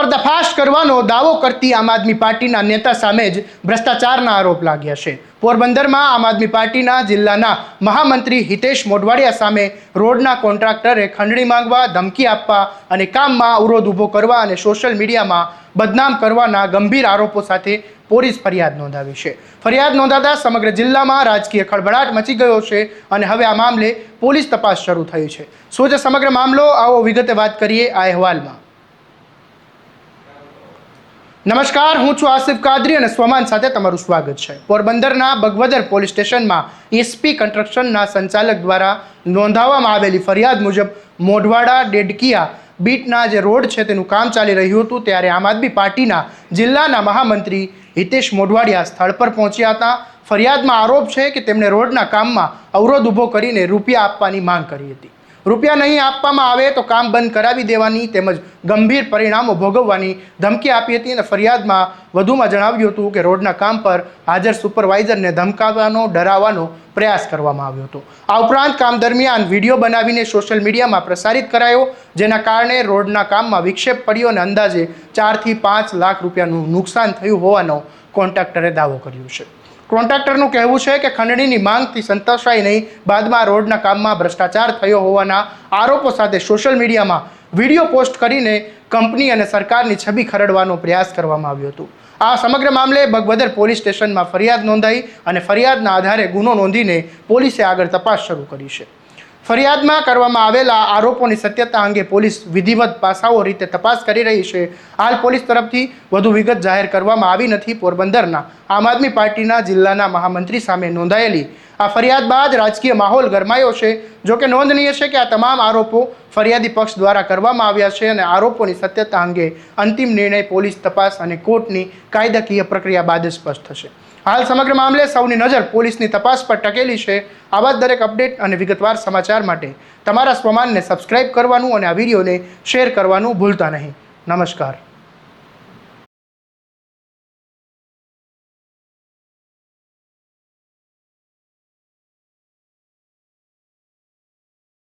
પર્દાફાશ કરવાનો દાવો કરતી આમ આદમી પાર્ટીના નેતા સામે જ ભ્રષ્ટાચારના આરોપ લાગ્યા છે। પોરબંદરમાં આમ આદમી પાર્ટીના જિલ્લાના મહામંત્રી હિતેશ મોઢવાડિયા સામે રોડના કોન્ટ્રાક્ટરે ખંડણી માંગવા, ધમકી આપવા અને કામમાં અવરોધ ઊભો કરવા અને સોશિયલ મીડિયામાં બદનામ કરવાના ગંભીર આરોપો સાથે પોલીસ ફરિયાદ નોંધાવી છે। ફરિયાદ નોંધાતા સમગ્ર જિલ્લામાં રાજકીય ખળભળાટ મચી ગયો છે અને હવે આ મામલે પોલીસ તપાસ શરૂ થઈ છે। શું છે સમગ્ર મામલો, આવો વિગતે વાત કરીએ આ અહેવાલમાં। નમસ્કાર, હું છું આસિફ કાદરી અને સ્વમાન સાથે તમારું સ્વાગત છે। પોરબંદરના બગવદર પોલીસ સ્ટેશનમાં એસપી કન્સ્ટ્રક્શનના સંચાલક દ્વારા નોંધાવવામાં આવેલી ફરિયાદ મુજબ મોઢવાડા ડેડકિયા બીટના જે રોડ છે તેનું કામ ચાલી રહ્યું હતું ત્યારે આમ આદમી પાર્ટીના જિલ્લાના મહામંત્રી હિતેશ મોઢવાડિયા સ્થળ પર પહોંચ્યા હતા। ફરિયાદમાં આરોપ છે કે તેમણે રોડના કામમાં અવરોધ ઊભો કરીને રૂપિયા આપવાની માંગ કરી હતી। રૂપિયા નહીં આપવામાં આવે તો કામ બંધ કરાવી દેવાની તેમજ ગંભીર પરિણામો ભોગવવાની ધમકી આપી હતી અને ફરિયાદમાં વધુમાં જણાવ્યું હતું કે રોડના કામ પર હાજર સુપરવાઇઝરને ધમકાવવાનો, ડરાવવાનો પ્રયાસ કરવામાં આવ્યો હતો। આ ઉપરાંત કામ દરમિયાન વિડીયો બનાવીને સોશિયલ મીડિયામાં પ્રસારિત કરાયો, જેના કારણે રોડના કામમાં વિક્ષેપ પડ્યો અને અંદાજે 4 થી 5 લાખ રૂપિયાનું નુકસાન થયું હોવાનો કોન્ટ્રાક્ટરે દાવો કર્યો છે। કોન્ટ્રાક્ટરનું કહેવું છે કે ખંડણીની માંગથી સંતોષાય નહીં, બાદમાં રોડના કામમાં ભ્રષ્ટાચાર થયો હોવાના આરોપો સાથે સોશિયલ મીડિયામાં વિડીયો પોસ્ટ કરીને કંપની અને સરકારની છબી ખરડવાનો પ્રયાસ કરવામાં આવ્યો હતો। આ સમગ્ર મામલે બગવદર પોલીસ સ્ટેશનમાં ફરિયાદ નોંધાઈ અને ફરિયાદના આધારે ગુનો નોંધીને પોલીસે આગળ તપાસ શરૂ કરી છે। ફરિયાદમાં કરવામાં આવેલા આરોપોની સત્યતા અંગે પોલીસ વિધિવત પાસાઓ રીતે તપાસ કરી રહી છે। હાલ પોલીસ તરફથી વધુ વિગત જાહેર કરવામાં આવી નથી। પોરબંદરના આમ આદમી પાર્ટીના જિલ્લાના મહામંત્રી સામે નોંધાયેલી આ ફરિયાદ બાદ રાજકીય માહોલ ગરમાયો છે। જોકે નોંધનીય છે કે આ તમામ આરોપો ફરિયાદી પક્ષ દ્વારા કરવામાં આવ્યા છે અને આરોપોની સત્યતા અંગે અંતિમ નિર્ણય પોલીસ તપાસ અને કોર્ટની કાયદાકીય પ્રક્રિયા બાદ સ્પષ્ટ થશે। હાલ સમગ્ર મામલે સૌની નજર પોલીસની તપાસ પર ટકેલી છે। આવા જ દરેક અપડેટ અને વિગતવાર સમાચાર માટે તમારા સ્વમાનને સબસ્ક્રાઇબ કરવાનું અને આ વિડીયોને શેર કરવાનું ભૂલતા નહીં। નમસ્કાર।